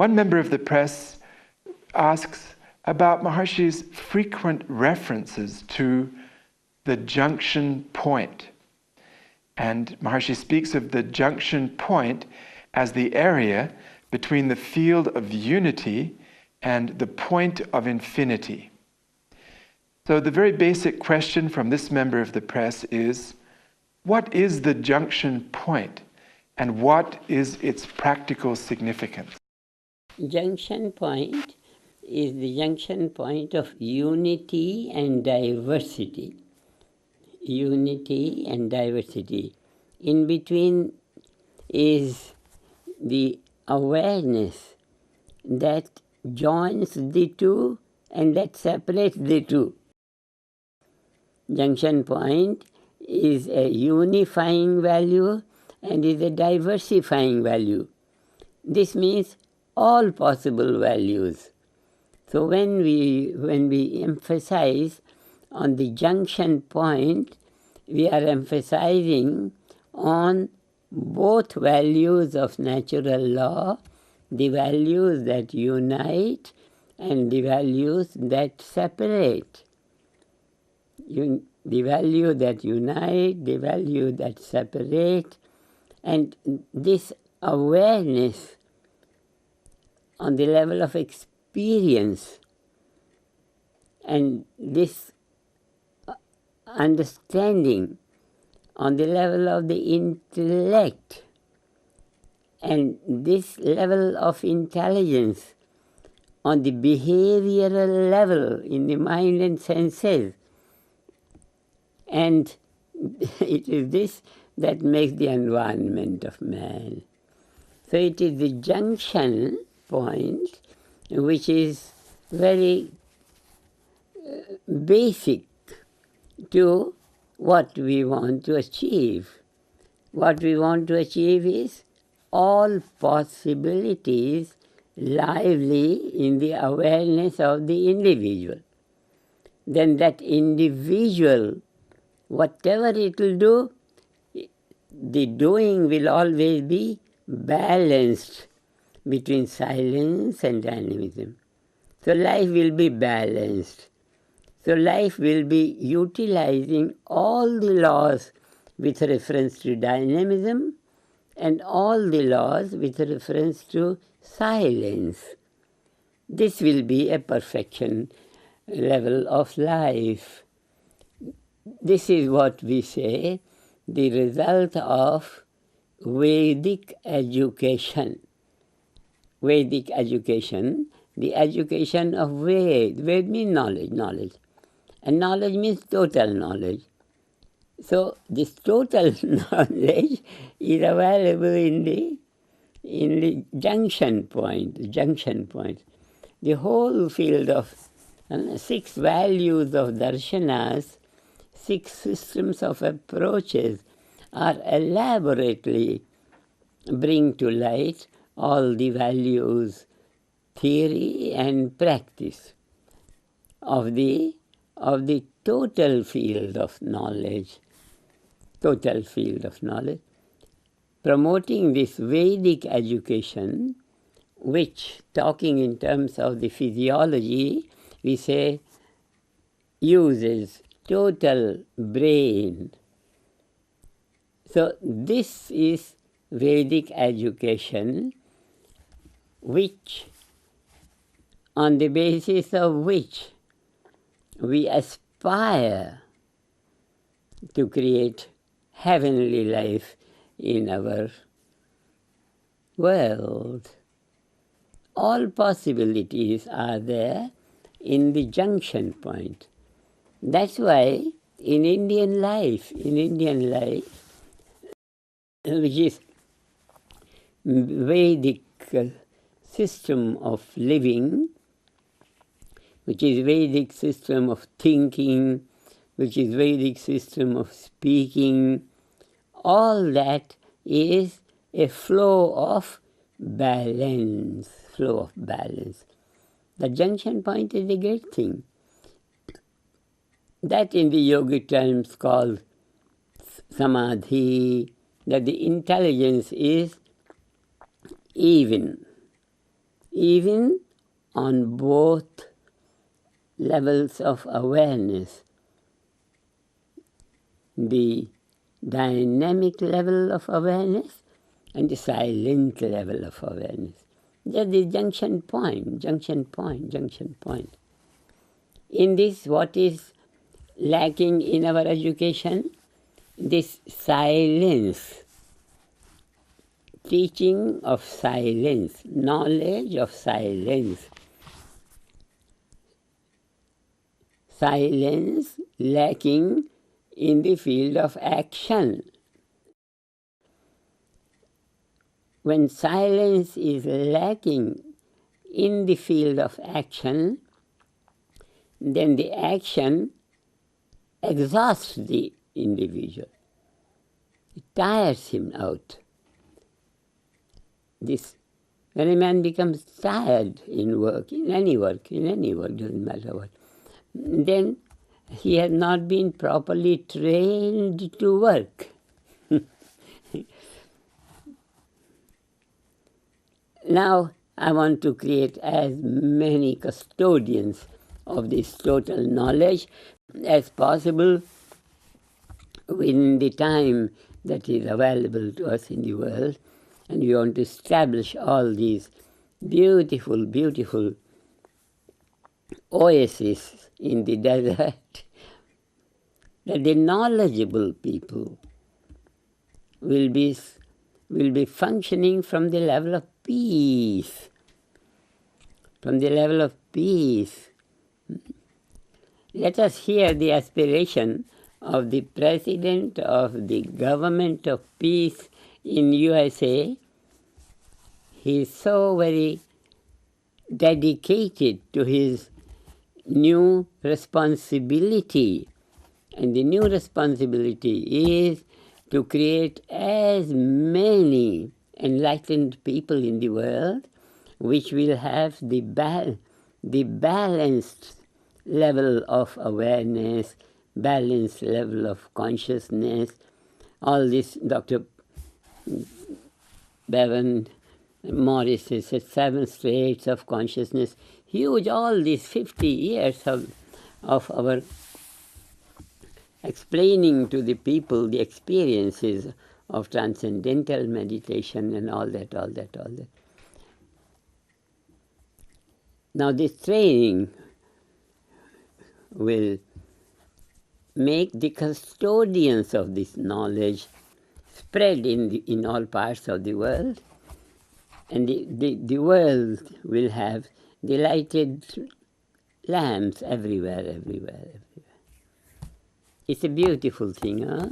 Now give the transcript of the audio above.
One member of the press asks about Maharishi's frequent references to the junction point. And Maharishi speaks of the junction point as the area between the field of unity and the point of infinity. So the very basic question from this member of the press is, what is the junction point and what is its practical significance? Junction point is the junction point of unity and diversity. Unity and diversity. In between is the awareness that joins the two and that separates the two. Junction point is a unifying value and is a diversifying value. This means all possible values. So when we emphasize on the junction point, we are emphasizing on both values of natural law, the values that unite and the values that separate. The value that unite, the value that separate, and this awareness on the level of experience and this understanding on the level of the intellect and this level of intelligence on the behavioral level in the mind and senses. And it is this that makes the environment of man. So it is the junction point which is very basic to what we want to achieve. What we want to achieve is all possibilities lively in the awareness of the individual. Then that individual, whatever it will do, the doing will always be balanced between silence and dynamism. So life will be balanced. So life will be utilizing all the laws with reference to dynamism and all the laws with reference to silence. This will be a perfection level of life. This is what we say, the result of Vedic education. Vedic education, the education of Ved. Ved means knowledge. And knowledge means total knowledge. So this total knowledge is available in the junction point. The whole field of 6 values of Darshanas, 6 systems of approaches are elaborately bring to light all the values, theory and practice of the total field of knowledge. Promoting this Vedic education, which, talking in terms of the physiology, we say uses total brain. So this is Vedic education, which, on the basis of which we aspire to create heavenly life in our world. All possibilities are there in the junction point. That's why in Indian life, which is Vedic system of living, which is Vedic system of thinking, which is Vedic system of speaking, all that is a flow of balance. The junction point is a great thing. That in the yogic terms called Samadhi, that the intelligence is even even on both levels of awareness. The dynamic level of awareness and the silent level of awareness. Just the junction point, junction point, junction point. In this, what is lacking in our education? This silence, teaching of silence, knowledge of silence. Silence lacking in the field of action. When silence is lacking in the field of action, then the action exhausts the individual. It tires him out. When a man becomes tired in work, in any work, doesn't matter what, then he has not been properly trained to work. Now I want to create as many custodians of this total knowledge as possible within the time that is available to us in the world. And we want to establish all these beautiful, beautiful oases in the desert, that the knowledgeable people will be functioning from the level of peace. From the level of peace. Let us hear the aspiration of the President of the Government of Peace in USA. He is so very dedicated to his new responsibility. And the new responsibility is to create as many enlightened people in the world which will have the balanced level of awareness, balanced level of consciousness. All this, Dr. Bevan Morris said 7 states of consciousness. Huge, all these 50 years of our explaining to the people the experiences of transcendental meditation and all that. Now this training will make the custodians of this knowledge spread in all parts of the world, and the world will have the lighted lamps everywhere. It's a beautiful thing, huh?